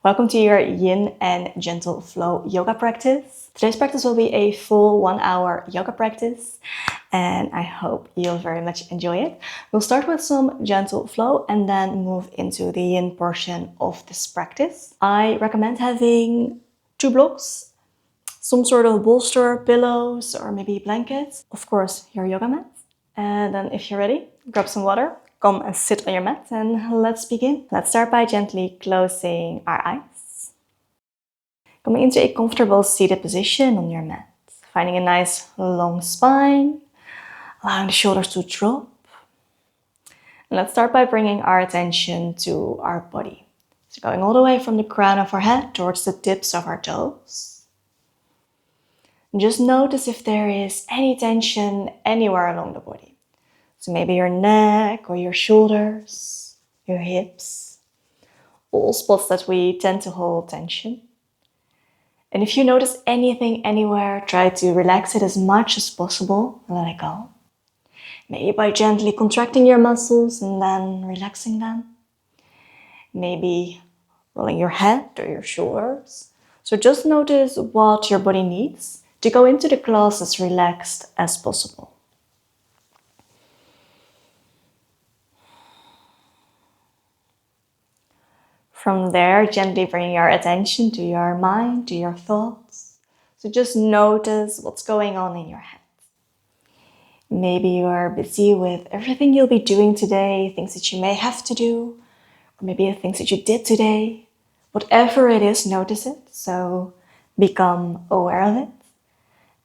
Welcome to your yin and gentle flow yoga practice. Today's practice will be a full 1 hour yoga practice, and I hope you'll very much enjoy it. We'll start with some gentle flow and then move into the yin portion of this practice. I recommend having 2 blocks, some sort of bolster, pillows, or maybe blankets. Of course, your yoga mat. And then if you're ready, grab some water, come and sit on your mat, and let's begin. Let's start by gently closing our eyes. Coming into a comfortable seated position on your mat. Finding a nice long spine, allowing the shoulders to drop. And let's start by bringing our attention to our body. So going all the way from the crown of our head towards the tips of our toes. And just notice if there is any tension anywhere along the body. So maybe your neck or your shoulders, your hips, all spots that we tend to hold tension. And if you notice anything anywhere, try to relax it as much as possible and let it go. Maybe by gently contracting your muscles and then relaxing them. Maybe rolling your head or your shoulders. So just notice what your body needs to go into the class as relaxed as possible. From there, gently bring your attention to your mind, to your thoughts. So just notice what's going on in your head. Maybe you are busy with everything you'll be doing today, things that you may have to do, or maybe the things that you did today. Whatever it is, notice it. So become aware of it.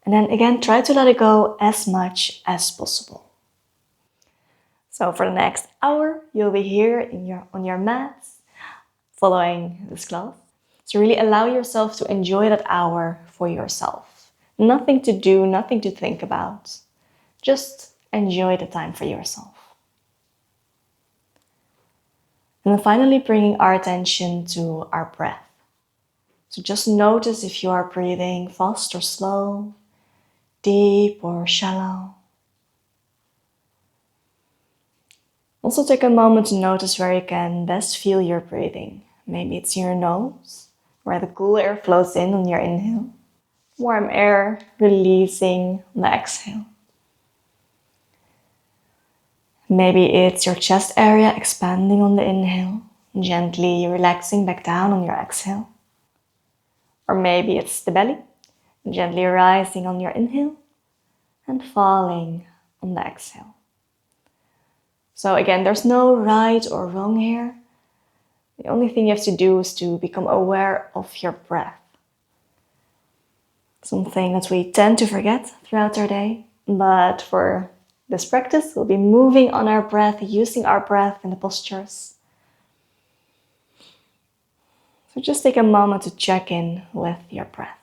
And then again, try to let it go as much as possible. So for the next hour, you'll be here on your mat, following this class. So really allow yourself to enjoy that hour for yourself. Nothing to do, nothing to think about. Just enjoy the time for yourself. And then finally bringing our attention to our breath. So just notice if you are breathing fast or slow, deep or shallow. Also take a moment to notice where you can best feel your breathing. Maybe it's your nose, where the cool air flows in on your inhale. Warm air releasing on the exhale. Maybe it's your chest area expanding on the inhale, gently relaxing back down on your exhale. Or maybe it's the belly, gently rising on your inhale and falling on the exhale. So again, there's no right or wrong here. The only thing you have to do is to become aware of your breath. Something that we tend to forget throughout our day, but for this practice, we'll be moving on our breath, using our breath in the postures. So just take a moment to check in with your breath.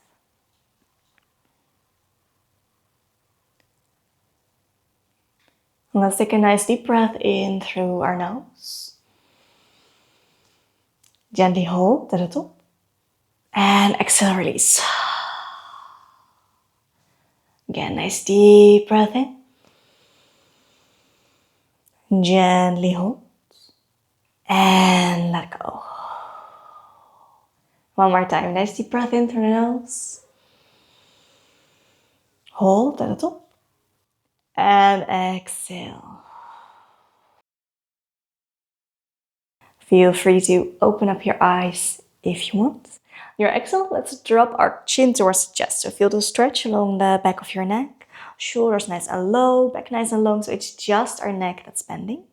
Let's take a nice deep breath in through our nose. Gently hold at the top. And exhale, release. Again, nice deep breath in. Gently hold. And let go. One more time. Nice deep breath in through the nose. Hold at the top. And exhale. Feel free to open up your eyes if you want. Your exhale, let's drop our chin towards the chest. So feel the stretch along the back of your neck. Shoulders nice and low, back nice and long, so it's just our neck that's bending.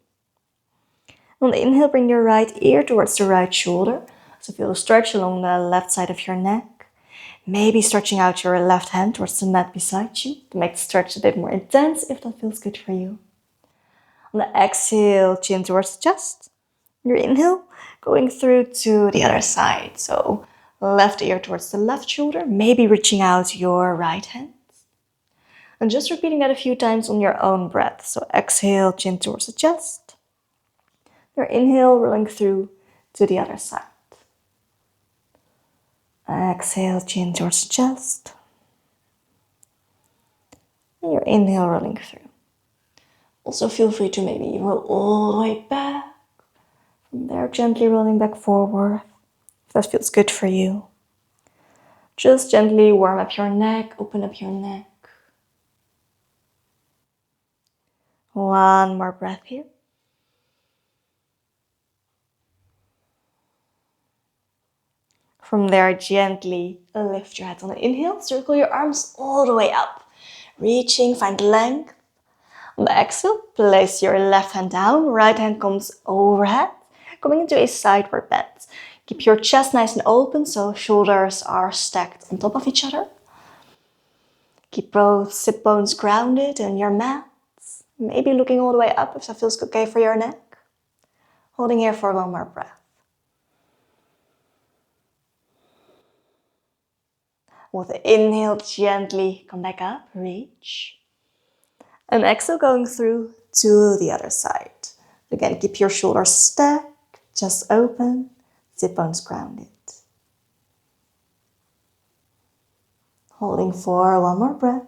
On the inhale, bring your right ear towards the right shoulder. So feel the stretch along the left side of your neck. Maybe stretching out your left hand towards the mat beside you to make the stretch a bit more intense if that feels good for you. On the exhale, chin towards the chest. Your inhale, going through to the other side. So left ear towards the left shoulder, maybe reaching out your right hand. And just repeating that a few times on your own breath. So exhale, chin towards the chest. Your inhale, rolling through to the other side. Exhale, chin towards the chest. And your inhale, rolling through. Also feel free to maybe roll all the way back. From there, gently rolling back forward. If that feels good for you. Just gently warm up your neck, open up your neck. One more breath here. From there, gently lift your head on the inhale. Circle your arms all the way up. Reaching, find length. On the exhale, place your left hand down. Right hand comes overhead. Coming into a sideward bend. Keep your chest nice and open so shoulders are stacked on top of each other. Keep both sit bones grounded in your mat. Maybe looking all the way up if that feels okay for your neck. Holding here for one more breath. With the inhale, gently come back up, reach. And exhale, going through to the other side. Again, keep your shoulders stacked, chest open, sit bones grounded. Holding for one more breath.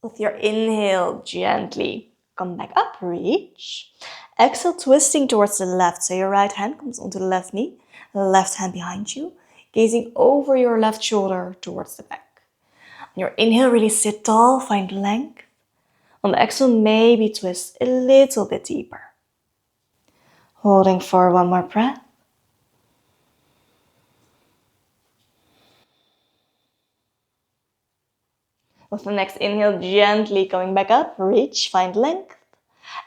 With your inhale, gently come back up, reach. Exhale, twisting towards the left. So your right hand comes onto the left knee, left hand behind you, gazing over your left shoulder towards the back. On your inhale, really sit tall, find length. On the exhale, maybe twist a little bit deeper. Holding for one more breath. With the next inhale, gently coming back up, reach, find length.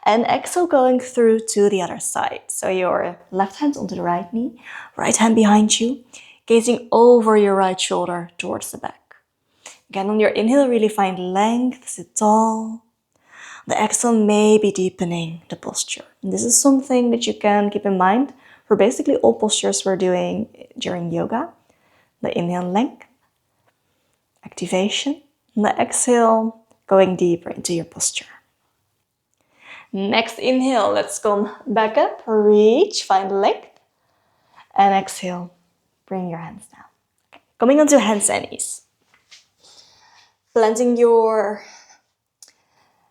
And exhale, going through to the other side. So your left hand onto the right knee, right hand behind you, gazing over your right shoulder towards the back. Again, on your inhale, really find length, sit tall. The exhale may be deepening the posture. And this is something that you can keep in mind for basically all postures we're doing during yoga. The inhale, length, activation. And the exhale, going deeper into your posture. Next inhale, let's come back up, reach, find length. And exhale, bring your hands down. Okay. Coming onto hands and knees. Planting your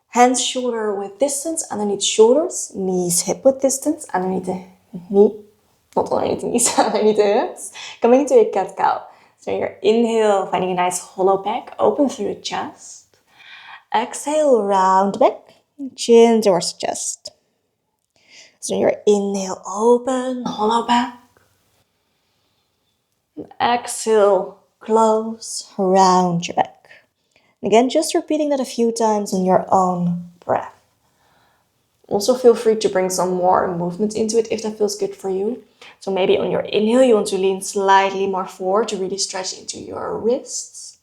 hands shoulder width distance underneath shoulders, knees hip width distance underneath the knee, not underneath the knees, underneath the hips. Coming into a cat-cow. So your inhale, finding a nice hollow back, open through the chest. Exhale, round back, chin towards chest. So your inhale, open, hollow back. Exhale, close, round your back. Again, just repeating that a few times on your own breath. Also feel free to bring some more movement into it if that feels good for you. So maybe on your inhale, you want to lean slightly more forward to really stretch into your wrists.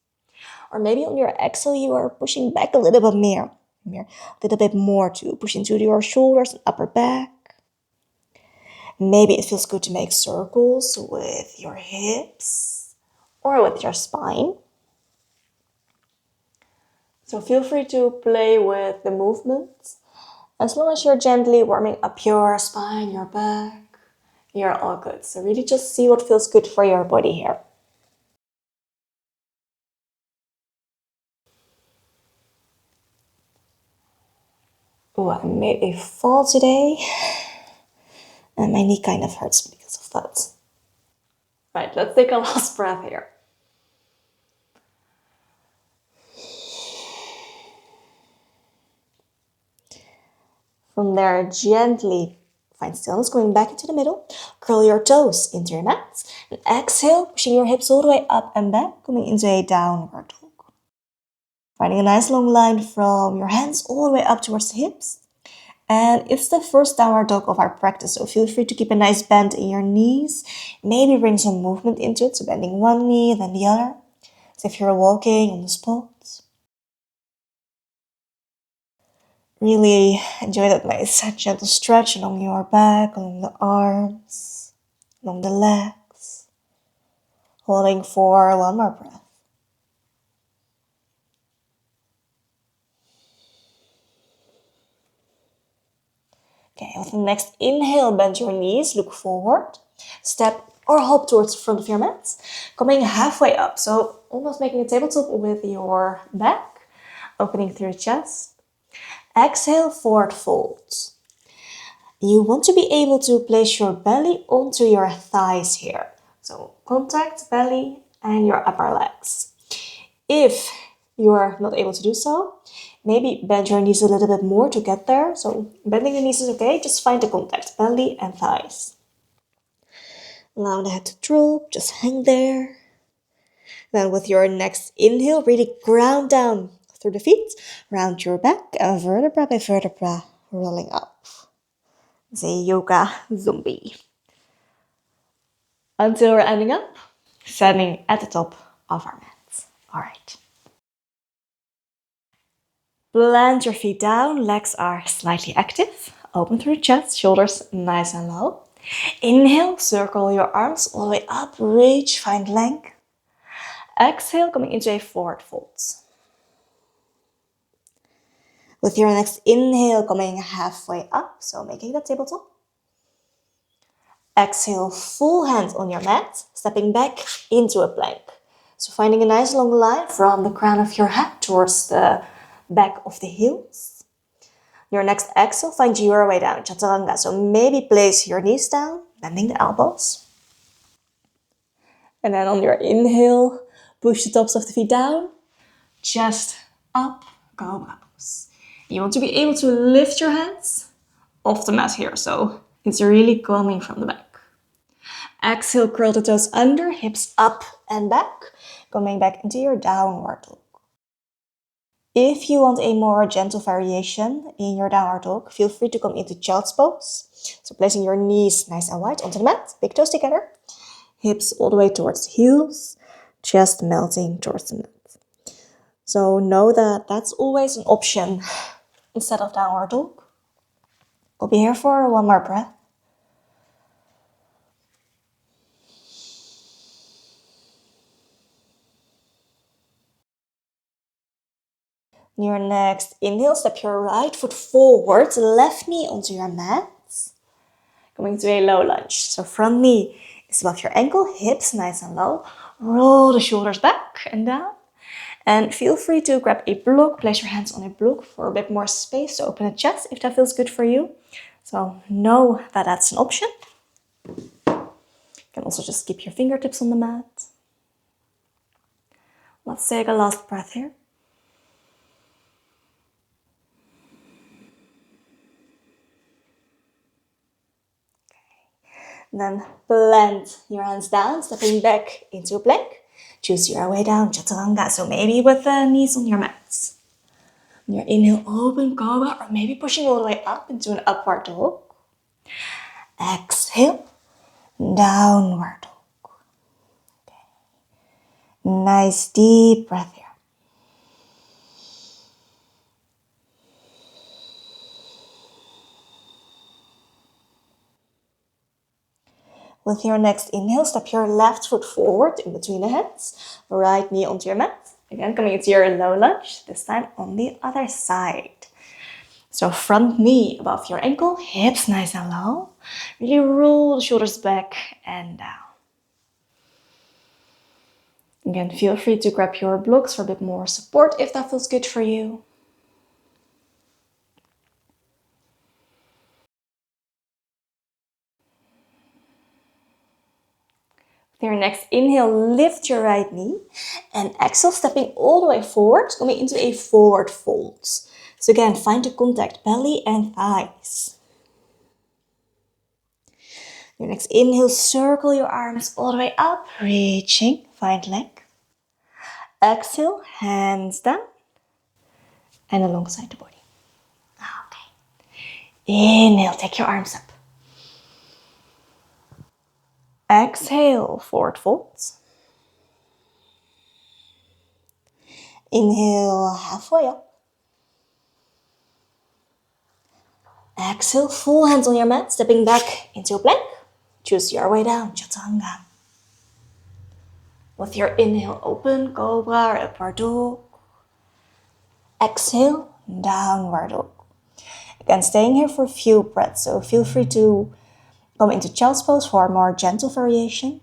Or maybe on your exhale, you are pushing back a little bit more to push into your shoulders and upper back. Maybe it feels good to make circles with your hips or with your spine. So feel free to play with the movements. As long as you're gently warming up your spine, your back, you're all good. So really just see what feels good for your body here. Oh, I made a fall today. And my knee kind of hurts because of that. Right, let's take a last breath here. From there, gently find stillness, going back into the middle. Curl your toes into your mat. And exhale, pushing your hips all the way up and back, coming into a downward dog. Finding a nice long line from your hands all the way up towards the hips. And it's the first downward dog of our practice, so feel free to keep a nice bend in your knees. Maybe bring some movement into it, so bending one knee, then the other. As if you're walking on the spot. Really enjoy that nice gentle stretch along your back, along the arms, along the legs. Holding for one more breath. Okay, with the next inhale, bend your knees, look forward. Step or hop towards the front of your mat. Coming halfway up, so almost making a tabletop with your back. Opening through your chest. Exhale, forward fold. You want to be able to place your belly onto your thighs here. So contact belly and your upper legs. If you're not able to do so, maybe bend your knees a little bit more to get there. So bending the knees is okay, just find the contact, belly and thighs. Allow the head to droop, just hang there. Then with your next inhale, really ground down through the feet, round your back, and vertebra by vertebra, rolling up. It's a yoga zombie. Until we're ending up, standing at the top of our mats. All right. Plant your feet down, legs are slightly active. Open through the chest, shoulders nice and low. Inhale, circle your arms all the way up, reach, find length. Exhale, coming into a forward fold. With your next inhale, coming halfway up, so making the tabletop. Exhale, full hand on your mat, stepping back into a plank. So finding a nice long line from the crown of your head towards the back of the heels. Your next exhale, find your way down, chaturanga. So maybe place your knees down, bending the elbows. And then on your inhale, push the tops of the feet down, chest up, cobra pose. You want to be able to lift your hands off the mat here, so it's really coming from the back. Exhale, curl the toes under, hips up and back, coming back into your downward dog. If you want a more gentle variation in your downward dog, feel free to come into child's pose. So placing your knees nice and wide onto the mat, big toes together, hips all the way towards the heels, chest melting towards the mat. So know that that's always an option instead of downward dog. We'll be here for one more breath. Your next inhale, step your right foot forward, left knee onto your mat. Coming to a low lunge. So front knee is above your ankle, hips nice and low. Roll the shoulders back and down. And feel free to grab a block, place your hands on a block for a bit more space to open the chest if that feels good for you. So know that that's an option. You can also just keep your fingertips on the mat. Let's take a last breath here. Then plant your hands down, stepping back into a plank. Choose your way down, chaturanga. So maybe with the knees on your mats. On your inhale, open cobra, or maybe pushing all the way up into an upward dog. Exhale, downward dog. Okay. Nice deep breath here. With your next inhale, step your left foot forward in between the hands. Right knee onto your mat. Again, coming into your low lunge, this time on the other side. So front knee above your ankle, hips nice and low. Really roll the shoulders back and down. Again, feel free to grab your blocks for a bit more support if that feels good for you. With your next inhale, lift your right knee. And exhale, stepping all the way forward, coming into a forward fold. So again, find the contact, belly and thighs. Your next inhale, circle your arms all the way up, reaching, find length. Exhale, hands down and alongside the body. Okay. Inhale, take your arms up. Exhale, forward folds. Inhale, halfway up. Exhale, full hands on your mat, stepping back into a plank. Choose your way down, chaturanga. With your inhale, open cobra or upward dog. Exhale, downward dog. Again, staying here for a few breaths, so feel free to come into child's pose for a more gentle variation.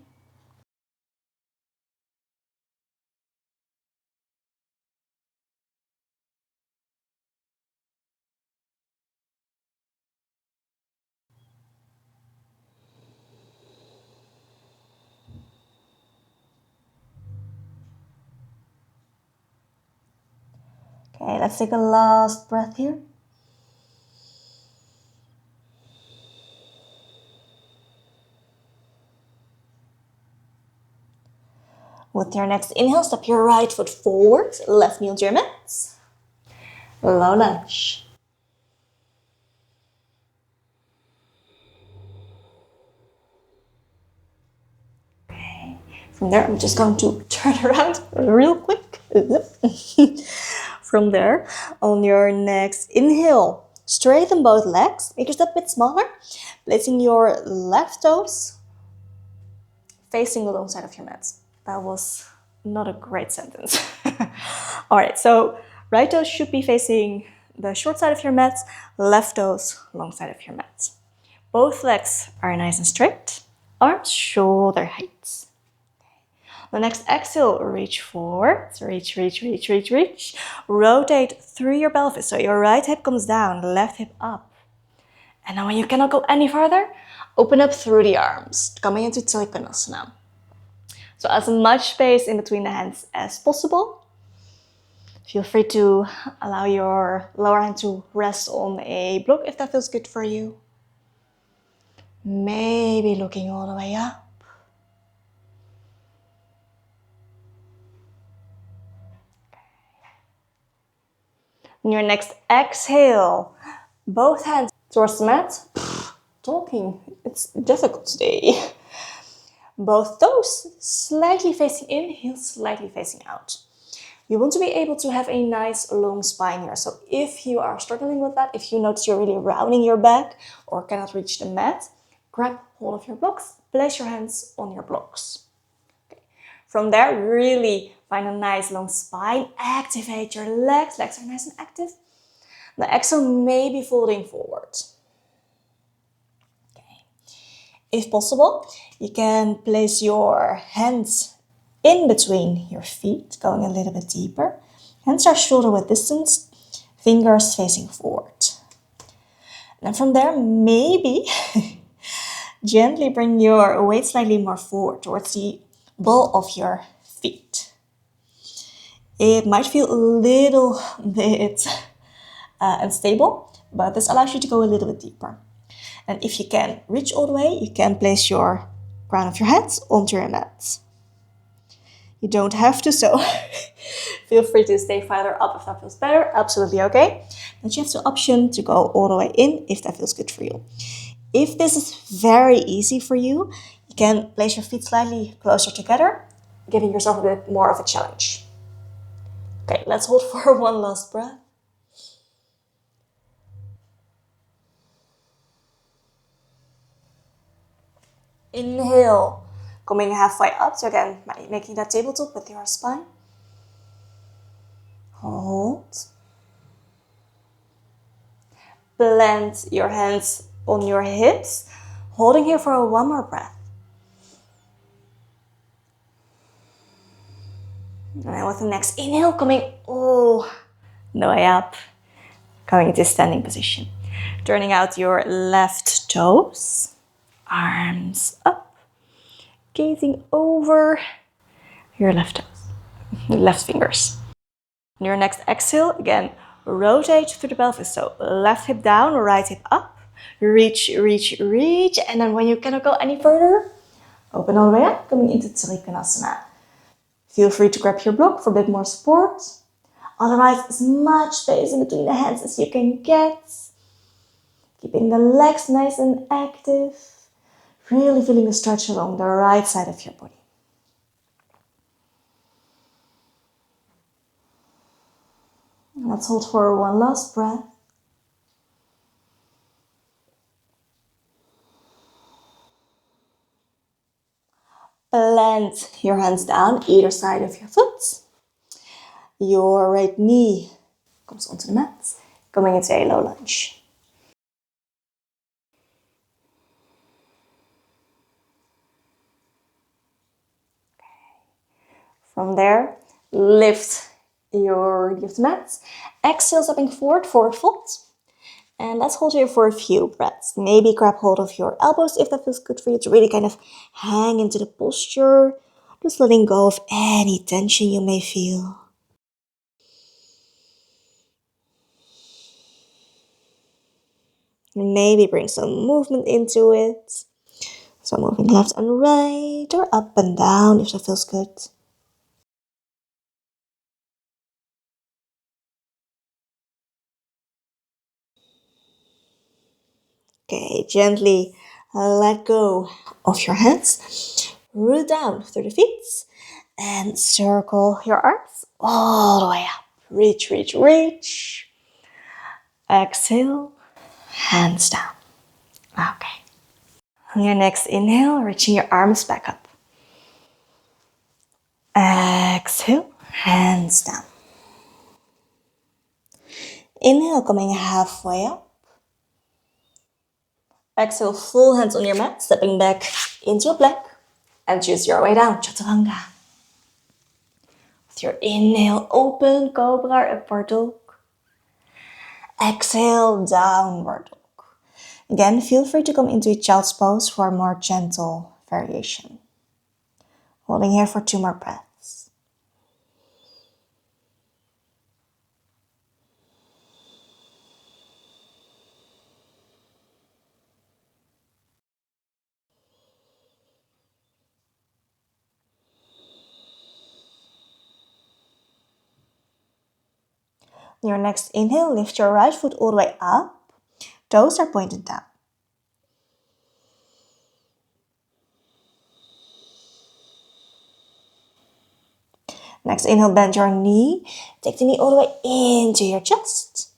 Okay, let's take a last breath here. With your next inhale, step your right foot forward, left knee onto your mats. Low lunge. Okay. From there, I'm just going to turn around real quick. From there, on your next inhale, straighten both legs, make your step a bit smaller, placing your left toes facing alongside of your mat. That was not a great sentence. All right, so right toes should be facing the short side of your mat, left toes alongside of your mat. Both legs are nice and straight, arms shoulder height. The next exhale, reach forward, reach. Rotate through your pelvis, so your right hip comes down, left hip up. And then when you cannot go any farther, open up through the arms, coming into Trikonasana. So as much space in between the hands as possible. Feel free to allow your lower hand to rest on a block if that feels good for you. Maybe looking all the way up. On your next exhale, both hands towards the mat. Talking, it's difficult today. Both toes slightly facing in, heels slightly facing out. You want to be able to have a nice long spine here. So if you are struggling with that, if you notice you're really rounding your back or cannot reach the mat, grab hold of your blocks, place your hands on your blocks. Okay. From there, really find a nice long spine, activate your legs are nice and active. The exhale may be folding forward. Okay. If possible, you can place your hands in between your feet, going a little bit deeper. Hands are shoulder width distance, fingers facing forward. And then from there, maybe gently bring your weight slightly more forward towards the ball of your feet. It might feel a little bit unstable, but this allows you to go a little bit deeper. And if you can reach all the way, you can place your crown of your hands onto your mat. You don't have to, so feel free to stay farther up if that feels better. Absolutely okay. But you have the option to go all the way in if that feels good for you. If this is very easy for you, you can place your feet slightly closer together, giving yourself a bit more of a challenge. Okay, let's hold for one last breath. Inhale, coming halfway up, so again, making that tabletop with your spine. Hold. Plant your hands on your hips, holding here for one more breath. And then with the next inhale, coming all the way up, coming into standing position. Turning out your left toes, arms up, gazing over your left toes, left fingers. On your next exhale, again, rotate through the pelvis. So left hip down, right hip up. Reach. And then when you cannot go any further, open all the way up, coming into Trikonasana. Feel free to grab your block for a bit more support. Otherwise, as much space in between the hands as you can get. Keeping the legs nice and active. Really feeling the stretch along the right side of your body. Let's hold for one last breath. Plant your hands down either side of your foot. Your right knee comes onto the mat, coming into a low lunge. From there, lift your mat. Exhale, stepping forward fold. And let's hold here for a few breaths. Maybe grab hold of your elbows if that feels good for you to really kind of hang into the posture. Just letting go of any tension you may feel. Maybe bring some movement into it. So moving left and right or up and down if that feels good. Okay, gently let go of your hands. Root down through the feet and circle your arms all the way up. Reach, reach, reach. Exhale, hands down. Okay. On your next inhale, reaching your arms back up. Exhale, hands down. Inhale, coming halfway up. Exhale, full hands on your mat, stepping back into a plank. And choose your way down, chaturanga. With your inhale, open cobra, upward dog. Exhale, downward dog. Again, feel free to come into a child's pose for a more gentle variation. Holding here for 2 more breaths. Your next inhale, lift your right foot all the way up. Toes are pointed down. Next inhale, bend your knee. Take the knee all the way into your chest.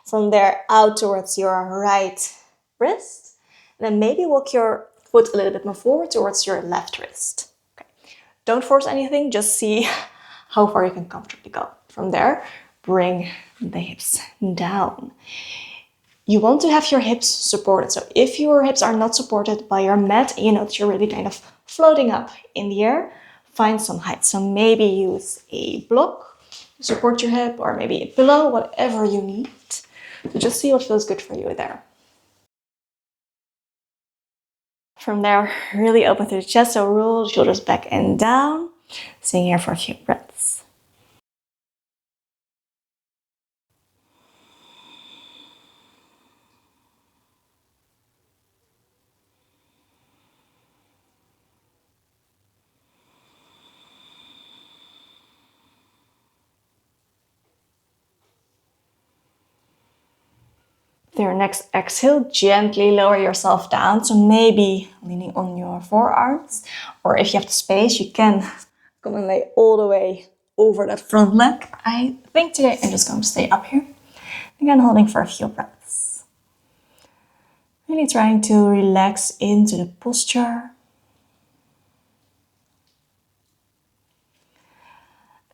From there, out towards your right wrist. And then maybe walk your foot a little bit more forward towards your left wrist. Okay. Don't force anything, just see how far you can comfortably go. From there, bring the hips down. You want to have your hips supported. So if your hips are not supported by your mat, you know that you're really kind of floating up in the air, find some height. So maybe use a block to support your hip, or maybe a pillow, whatever you need. So just see what feels good for you there. From there, really open through the chest, so roll the shoulders back and down. Staying here for a few breaths. With your next exhale, gently lower yourself down. So maybe leaning on your forearms, or if you have the space, you can come and lay all the way over that front leg. I think today I'm just going to stay up here. Again, holding for a few breaths. Really trying to relax into the posture.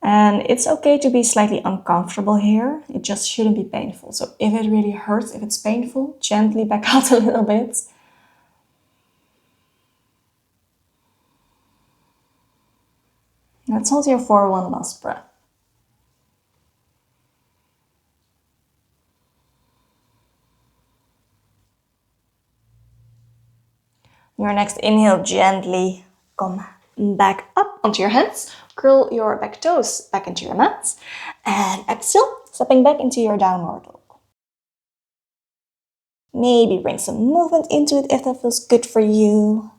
And it's okay to be slightly uncomfortable here. It just shouldn't be painful. So if it really hurts, if it's painful, gently back out a little bit. Let's hold here for one last breath. Your next inhale, gently come back up onto your hands. Curl your back toes back into your mat. And exhale, stepping back into your downward dog. Maybe bring some movement into it if that feels good for you.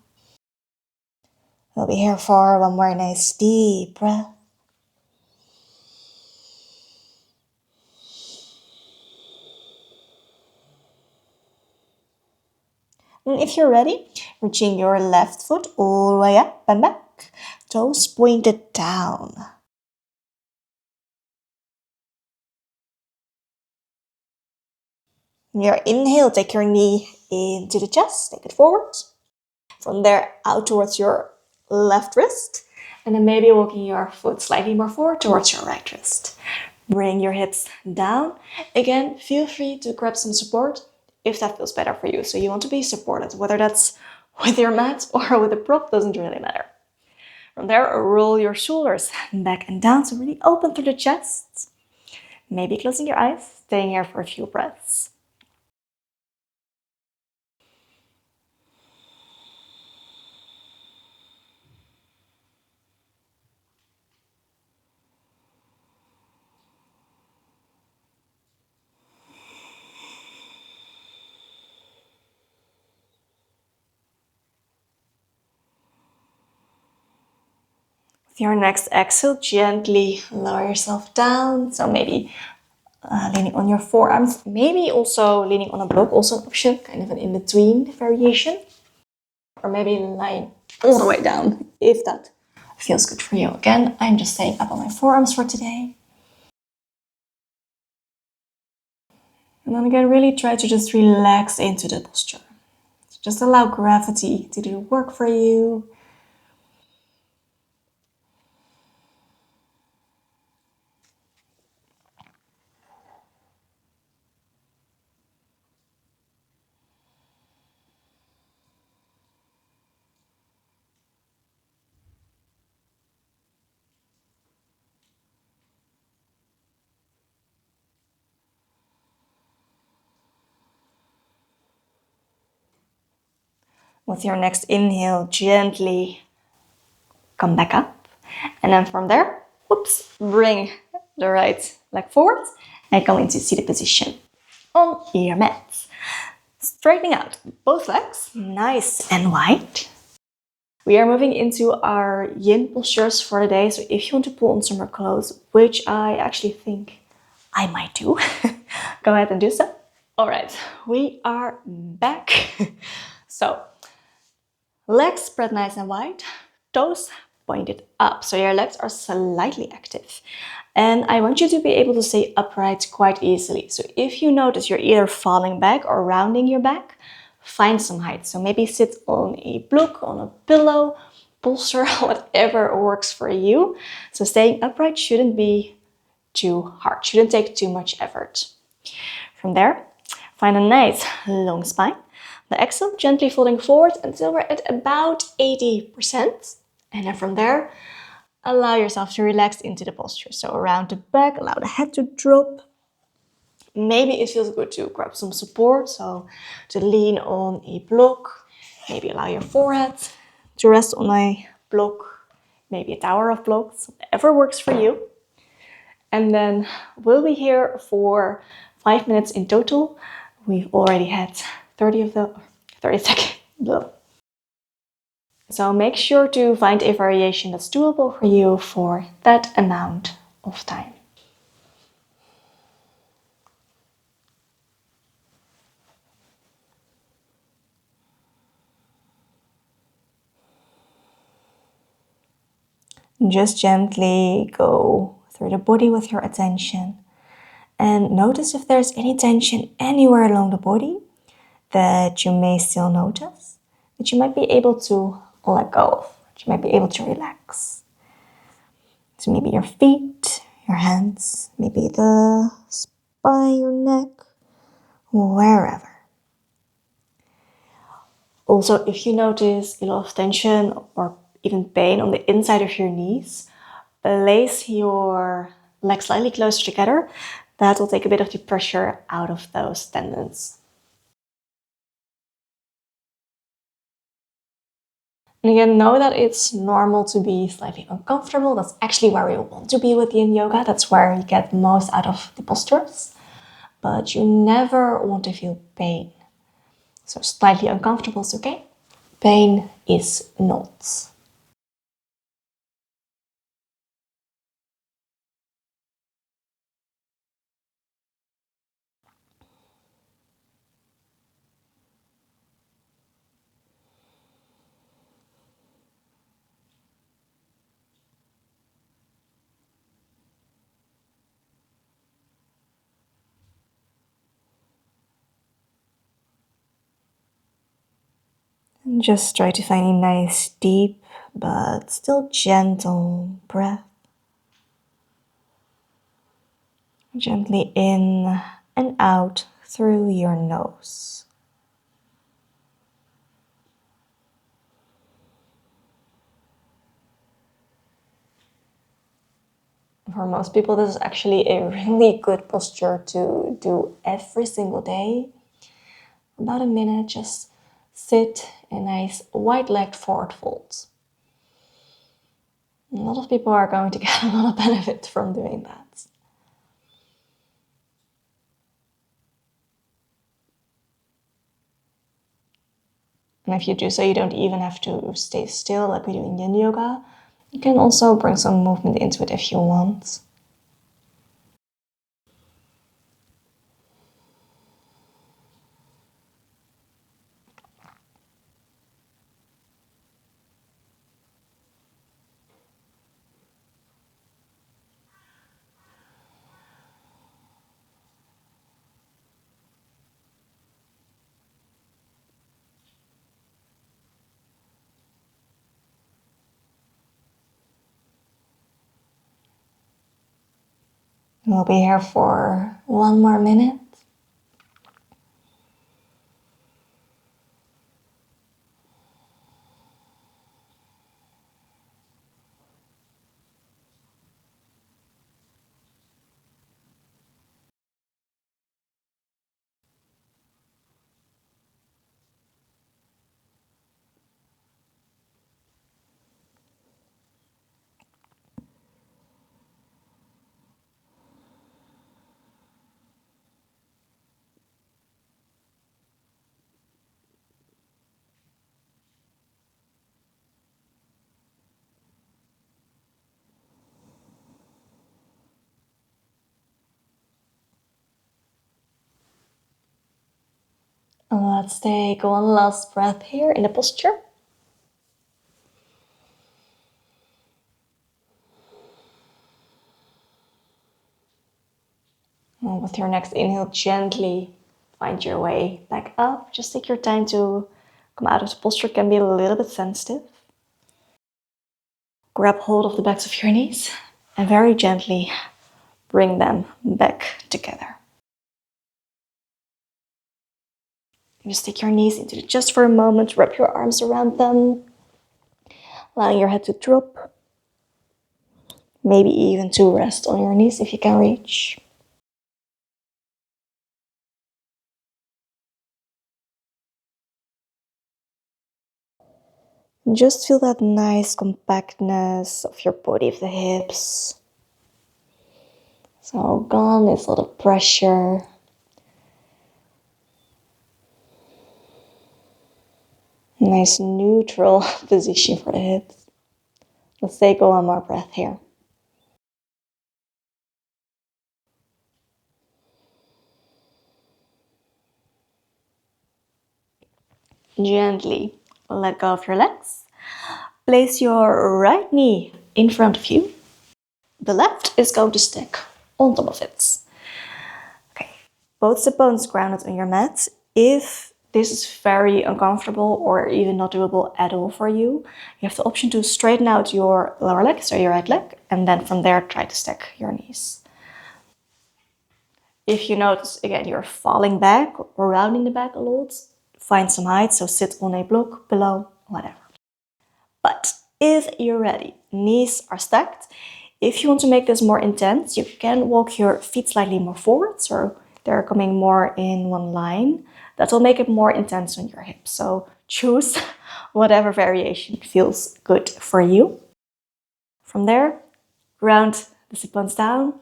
We'll be here for one more nice deep breath. And if you're ready, reaching your left foot all the way up and back. Toes pointed down. Your inhale, take your knee into the chest, take it forward. From there, out towards your left wrist. And then maybe walking your foot slightly more forward towards your right wrist. Bring your hips down. Again, feel free to grab some support if that feels better for you. So you want to be supported, whether that's with your mat or with a prop, doesn't really matter. From there, roll your shoulders back and down, so really open through the chest. Maybe closing your eyes, staying here for a few breaths. Your next exhale, gently lower yourself down. So maybe leaning on your forearms, maybe also leaning on a block, also an option, kind of an in-between variation. Or maybe lying all the way down, if that feels good for you. Again, I'm just staying up on my forearms for today. And then again, really try to just relax into the posture. So just allow gravity to do the work for you. With your next inhale, gently come back up. And then from there, whoops, bring the right leg forward and come into seated position on your mat. Straightening out both legs, nice and wide. We are moving into our yin postures for the day. So if you want to pull on some more clothes, which I actually think I might do, go ahead and do so. All right, we are back. So legs spread nice and wide, toes pointed up. So your legs are slightly active. And I want you to be able to stay upright quite easily. So if you notice you're either falling back or rounding your back, find some height. So maybe sit on a block, on a pillow, bolster, whatever works for you. So staying upright shouldn't be too hard, shouldn't take too much effort. From there, find a nice long spine. The exhale, gently folding forward until we're at about 80%. And then from there, allow yourself to relax into the posture. So around the back, allow the head to drop. Maybe it feels good to grab some support, so to lean on a block. Maybe allow your forehead to rest on a block, maybe a tower of blocks, whatever works for you. And then we'll be here for 5 minutes in total. We've already had 30 seconds. So make sure to find a variation that's doable for you for that amount of time. Just gently go through the body with your attention and notice if there's any tension anywhere along the body that you may still notice, that you might be able to let go of, that you might be able to relax. So maybe your feet, your hands, maybe the spine, your neck, wherever. Also, if you notice a lot of tension or even pain on the inside of your knees, place your legs slightly closer together. That will take a bit of the pressure out of those tendons. And again, know that it's normal to be slightly uncomfortable. That's actually where we want to be with yin yoga. That's where you get most out of the postures. But you never want to feel pain. So slightly uncomfortable is okay. Pain is not. And just try to find a nice, deep, but still gentle breath. Gently in and out through your nose. For most people, this is actually a really good posture to do every single day. About a minute, just sit in nice wide-legged forward folds. A lot of people are going to get a lot of benefit from doing that. And if you do so, you don't even have to stay still like we do in yin yoga. You can also bring some movement into it if you want. We'll be here for 1 more minute. Let's take one last breath here in the posture. And with your next inhale, gently find your way back up. Just take your time to come out of the posture. It can be a little bit sensitive. Grab hold of the backs of your knees and very gently bring them back together. Just take your knees into the chest for a moment, wrap your arms around them, allowing your head to drop. Maybe even to rest on your knees if you can reach. Just feel that nice compactness of your body, of the hips. So gone is a lot of pressure. Nice neutral position for the hips. Let's take one more breath here. Gently let go of your legs. Place your right knee in front of you. The left is going to stick on top of it. Okay, both the bones grounded on your mat. If this is very uncomfortable or even not doable at all for you, you have the option to straighten out your lower leg, so your right leg, and then from there try to stack your knees. If you notice, again, you're falling back or rounding the back a lot, find some height, so sit on a block, below, whatever. But if you're ready, knees are stacked. If you want to make this more intense, you can walk your feet slightly more forward, so they're coming more in one line. That will make it more intense on your hips. So choose whatever variation feels good for you. From there, ground the sit bones down,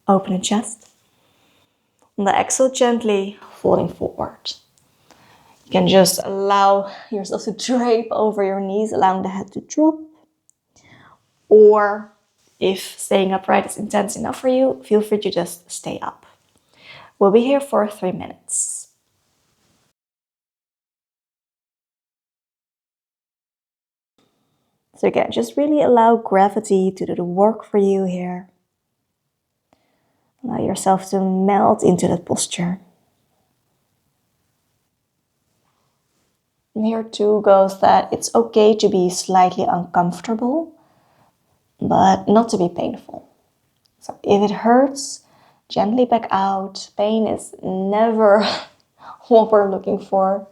open the chest. On the exhale, gently folding forward. You can just allow yourself to drape over your knees, allowing the head to drop. Or if staying upright is intense enough for you, feel free to just stay up. We'll be here for 3 minutes. So again, just really allow gravity to do the work for you here. Allow yourself to melt into that posture. And here too goes that it's okay to be slightly uncomfortable, but not to be painful. So if it hurts, gently back out. Pain is never what we're looking for.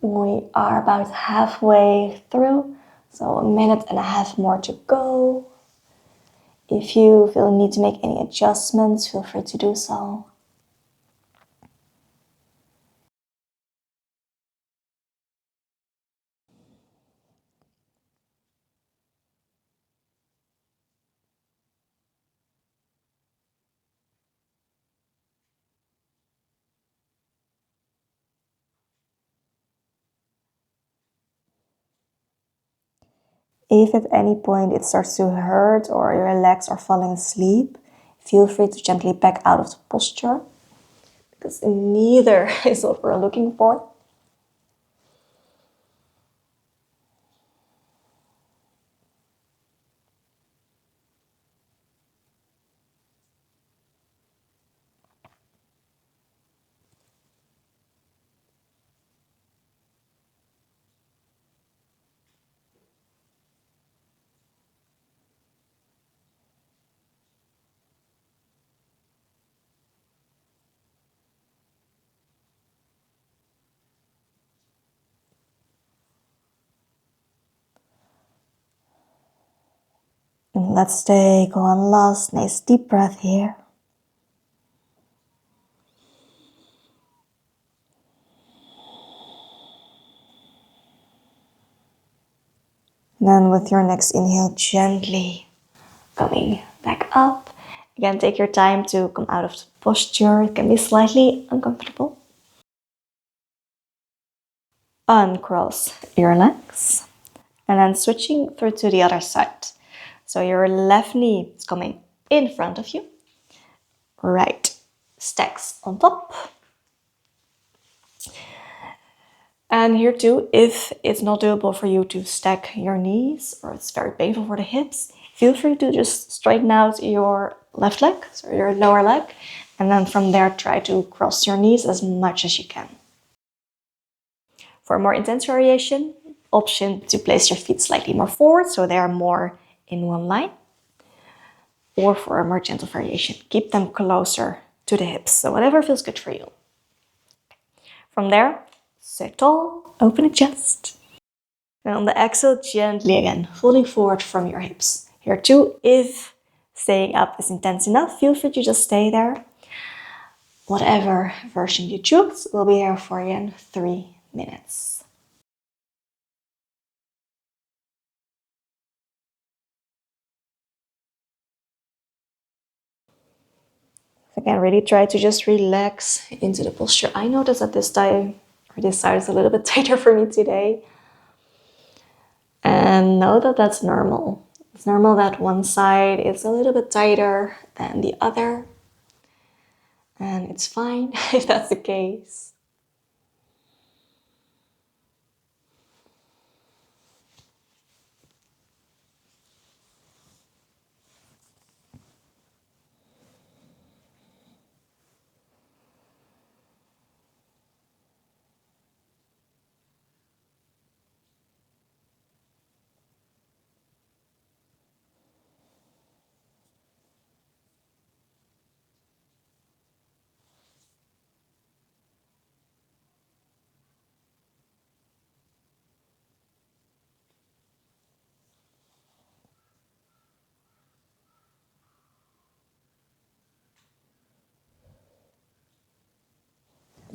We are about halfway through, so 1.5 minutes more to go. If you feel the need to make any adjustments, feel free to do so. If at any point it starts to hurt or your legs are falling asleep, feel free to gently back out of the posture, because neither is what we're looking for. And let's take one last nice deep breath here. And then with your next inhale, gently coming back up. Again, take your time to come out of the posture. It can be slightly uncomfortable. Uncross your legs. And then switching through to the other side. So your left knee is coming in front of you. Right stacks on top. And here too, if it's not doable for you to stack your knees or it's very painful for the hips, feel free to just straighten out your left leg, so your lower leg, and then from there try to cross your knees as much as you can. For a more intense variation, option to place your feet slightly more forward so they are more in one line. Or for a more gentle variation, keep them closer to the hips, so whatever feels good for you. From there, sit tall, open the chest. And on the exhale, gently again, folding forward from your hips. Here too, if staying up is intense enough, feel free to just stay there. Whatever version you choose will be here for you in 3 minutes. Again, really try to just relax into the posture. I notice that this side is a little bit tighter for me today. And know that that's normal. It's normal that one side is a little bit tighter than the other. And it's fine if that's the case.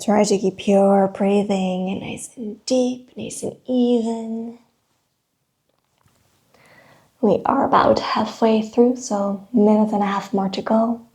Try to keep your breathing nice and deep, nice and even. We are about halfway through, so 1.5 minutes more to go.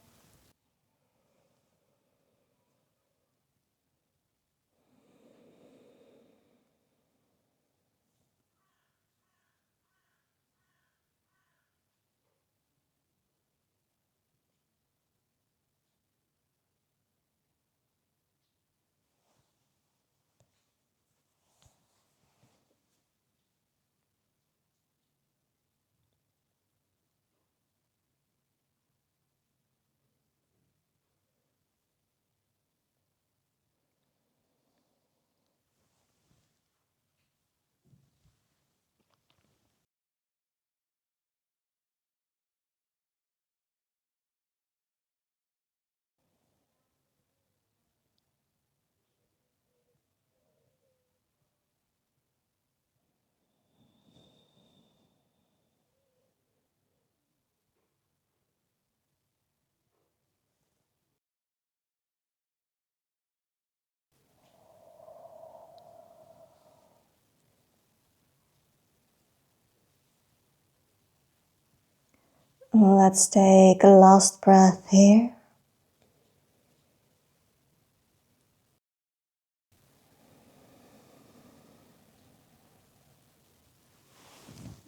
Let's take a last breath here.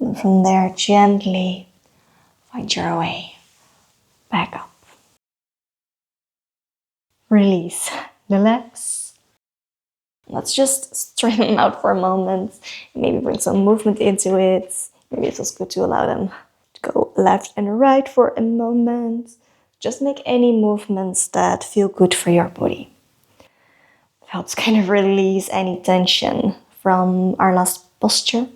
And from there, gently find your way back up. Release, relax. Let's just straighten out for a moment. Maybe bring some movement into it. Maybe it feels good to allow them to go left and right for a moment. Just make any movements that feel good for your body. It helps kind of release any tension from our last posture.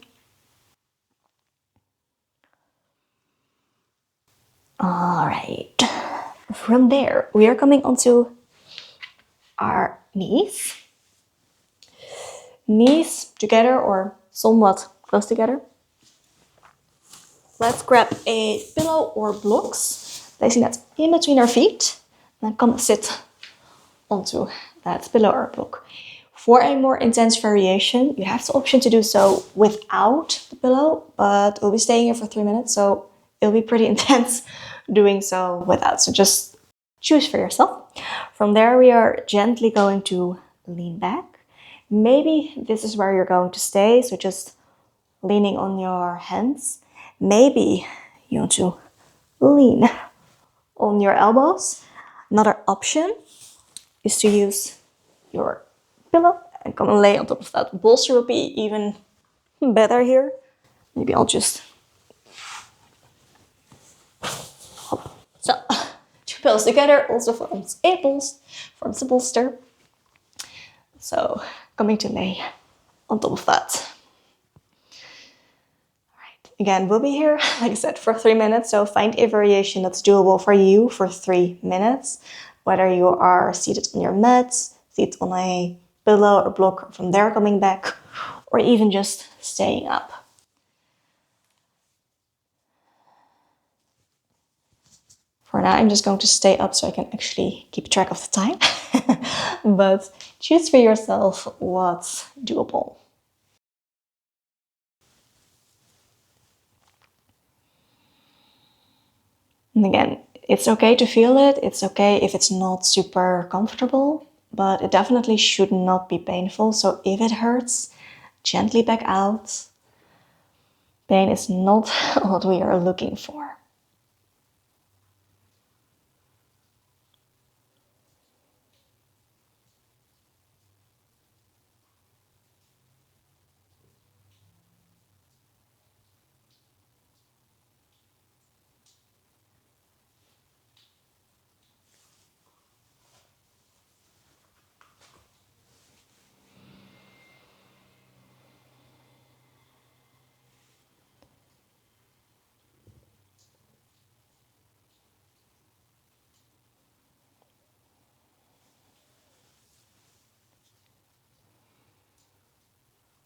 All right. From there, we are coming onto our knees. Knees together or somewhat close together. Let's grab a pillow or blocks, placing that in between our feet, and then come sit onto that pillow or block. For a more intense variation, you have the option to do so without the pillow, but we'll be staying here for 3 minutes, so it'll be pretty intense doing so without. So just choose for yourself. From there, we are gently going to lean back. Maybe this is where you're going to stay, so just leaning on your hands. Maybe you want to lean on your elbows. Another option is to use your pillow and come and lay on top of that. Bolster will be even better here. Maybe I'll just... So, two pillows together also forms a bolster. So, coming to lay on top of that. Again, we'll be here, like I said, for 3 minutes, so find a variation that's doable for you for 3 minutes. Whether you are seated on your mat, seated on a pillow or block, from there coming back, or even just staying up. For now, I'm just going to stay up so I can actually keep track of the time. But choose for yourself what's doable. And again, it's okay to feel it. It's okay if it's not super comfortable, but it definitely should not be painful. So if it hurts, gently back out. Pain is not what we are looking for.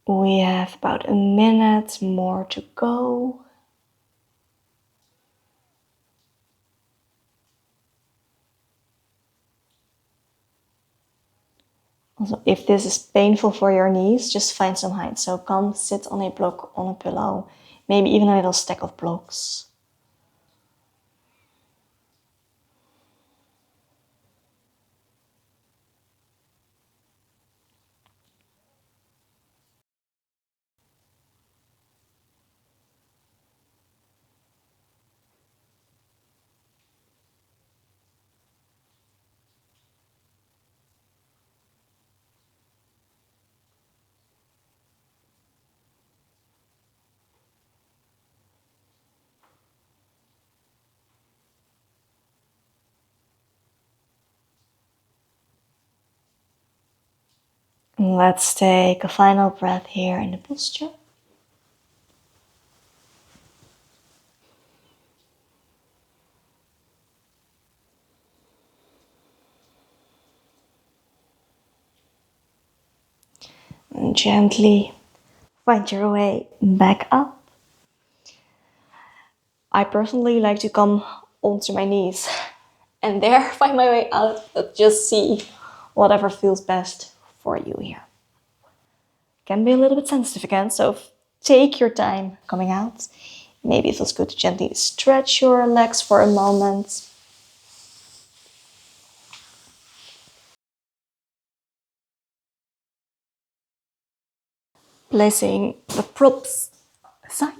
We have about a minute more to go. Also, if this is painful for your knees, just find some height. So come sit on a block, on a pillow, maybe even a little stack of blocks. Let's take a final breath here in the posture. And gently find your way back up. I personally like to come onto my knees and there find my way out, but just see whatever feels best for you here. Can be a little bit sensitive again, so take your time coming out. Maybe it feels good to gently stretch your legs for a moment. Placing the props aside.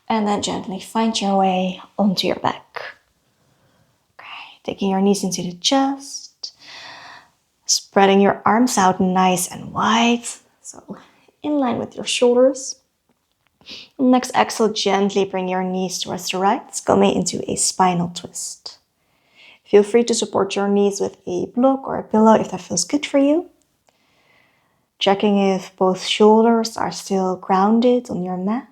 And then gently find your way onto your back. Okay, taking your knees into the chest. Spreading your arms out nice and wide. So in line with your shoulders. Next exhale, gently bring your knees towards the right, coming into a spinal twist. Feel free to support your knees with a block or a pillow if that feels good for you. Checking if both shoulders are still grounded on your mat.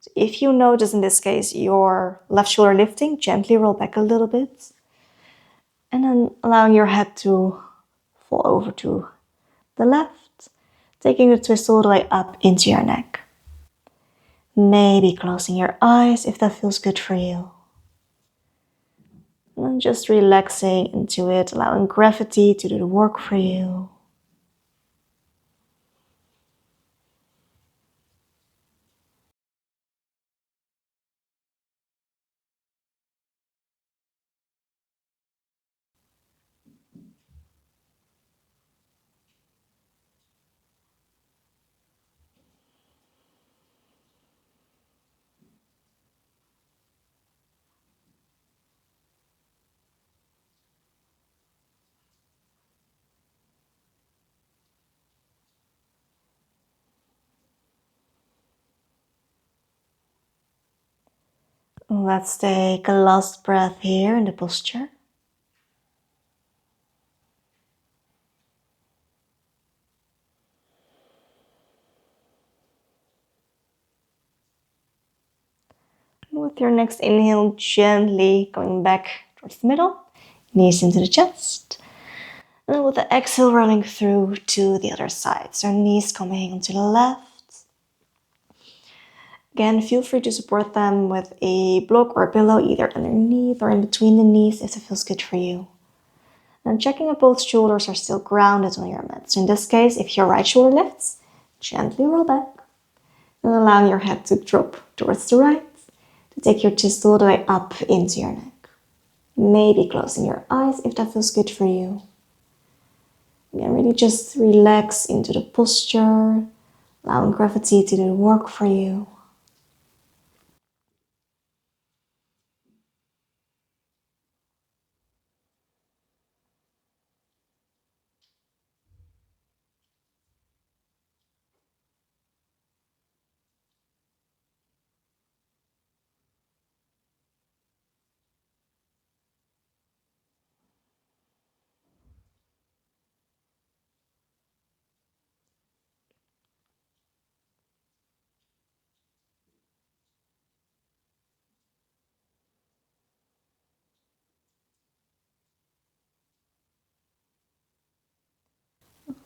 So if you notice in this case your left shoulder lifting, gently roll back a little bit. And then allowing your head to fall over to the left, taking the twist all the way up into your neck. Maybe closing your eyes if that feels good for you. And then just relaxing into it, allowing gravity to do the work for you. Let's take a last breath here in the posture. And with your next inhale, gently coming back towards the middle, knees into the chest. And then with the exhale, rolling through to the other side. So knees coming onto the left. Again, feel free to support them with a block or a pillow, either underneath or in between the knees if it feels good for you. And checking if both shoulders are still grounded on your mat. So in this case, if your right shoulder lifts, gently roll back. And allowing your head to drop towards the right, to take your chest all the way up into your neck. Maybe closing your eyes if that feels good for you. Again, really just relax into the posture, allowing gravity to do the work for you.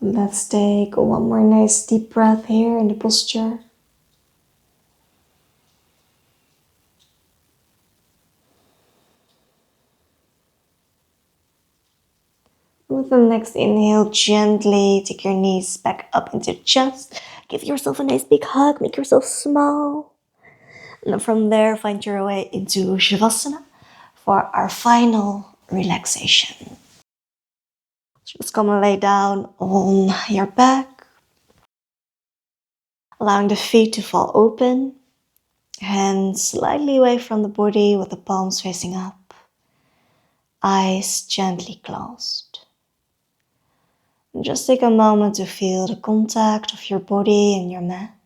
Let's take one more nice deep breath here in the posture. With the next inhale, gently take your knees back up into the chest. Give yourself a nice big hug, make yourself small. And then from there, find your way into Shavasana for our final relaxation. Just come and lay down on your back, allowing the feet to fall open, hands slightly away from the body with the palms facing up, eyes gently closed. And just take a moment to feel the contact of your body and your mat,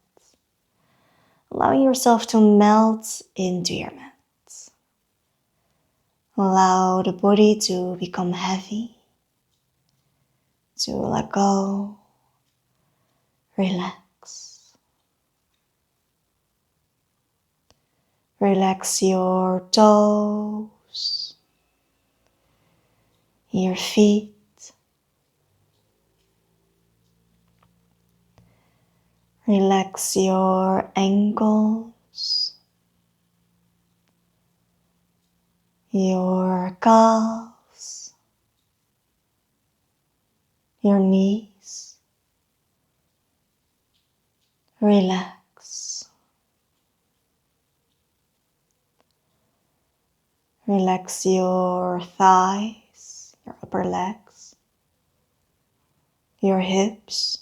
allowing yourself to melt into your mat. Allow the body to become heavy, to let go, relax. Relax your toes, your feet, relax your ankles, your calves, your knees. Relax. Relax your thighs, your upper legs, your hips.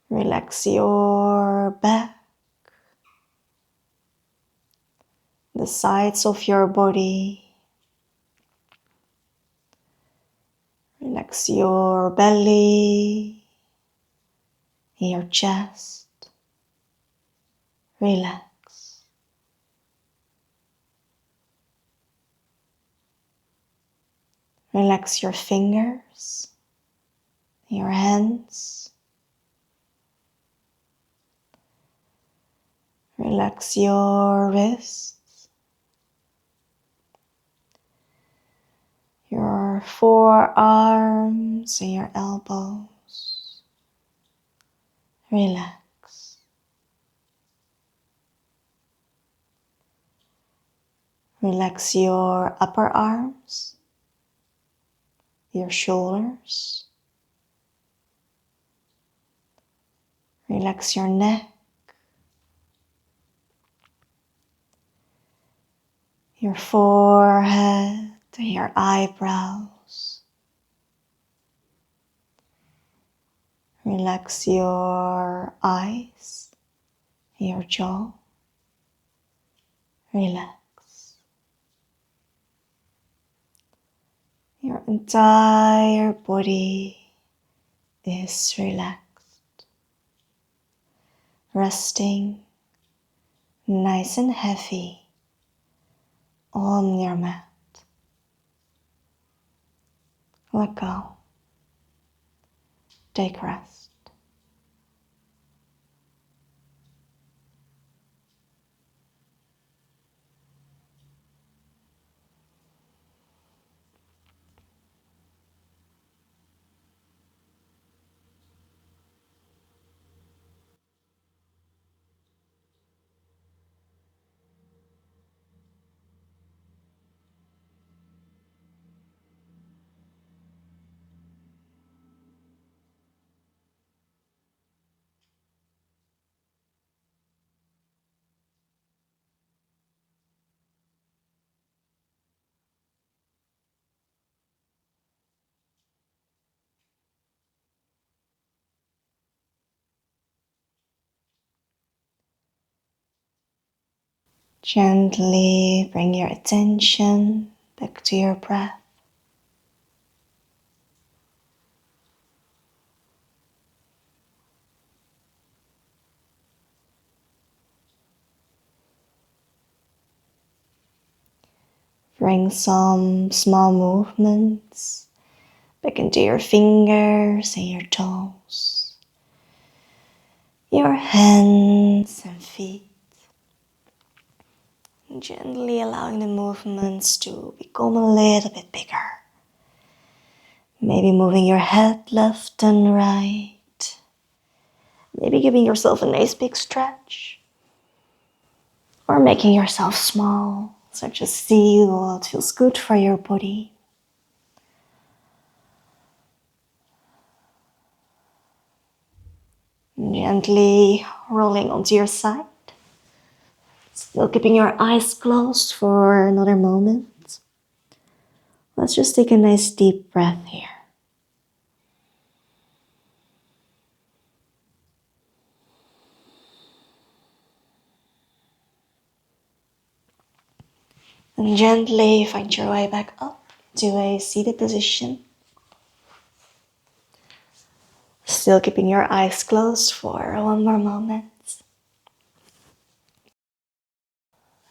Relax your back, the sides of your body. Relax your belly, your chest. Relax. Relax your fingers, your hands. Relax your wrists, your forearms and your elbows. Relax. Relax your upper arms, your shoulders. Relax your neck, your forehead, your eyebrows. Relax your eyes, your jaw. Relax. Your entire body is relaxed, resting nice and heavy on your mat. Let go. Take rest. Gently bring your attention back to your breath. Bring some small movements back into your fingers and your toes, your hands and feet. Gently allowing the movements to become a little bit bigger. Maybe moving your head left and right. Maybe giving yourself a nice big stretch. Or making yourself small, so just see what feels good for your body. Gently rolling onto your side. Still keeping your eyes closed for another moment. Let's just take a nice deep breath here. And gently find your way back up to a seated position. Still keeping your eyes closed for one more moment.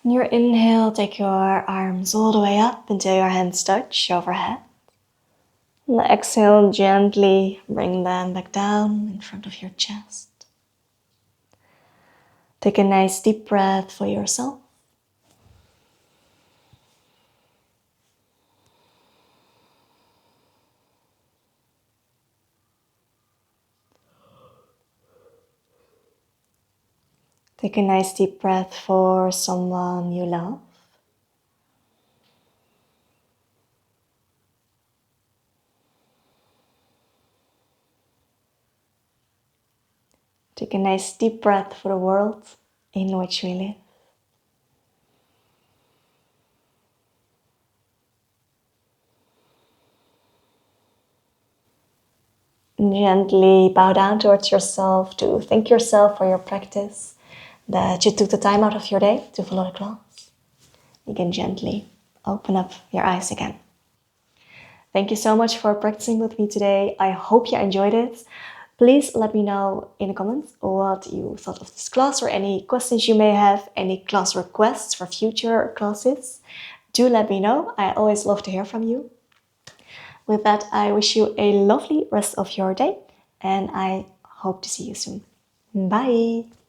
On your inhale, take your arms all the way up until your hands touch overhead. On the exhale, gently bring them back down in front of your chest. Take a nice deep breath for yourself. Take a nice deep breath for someone you love. Take a nice deep breath for the world in which we live. Gently bow down towards yourself to thank yourself for your practice, that you took the time out of your day to follow the class. You can gently open up your eyes again. Thank you so much for practicing with me today. I hope you enjoyed it. Please let me know in the comments what you thought of this class or any questions you may have, any class requests for future classes. Do let me know. I always love to hear from you. With that, I wish you a lovely rest of your day and I hope to see you soon. Bye!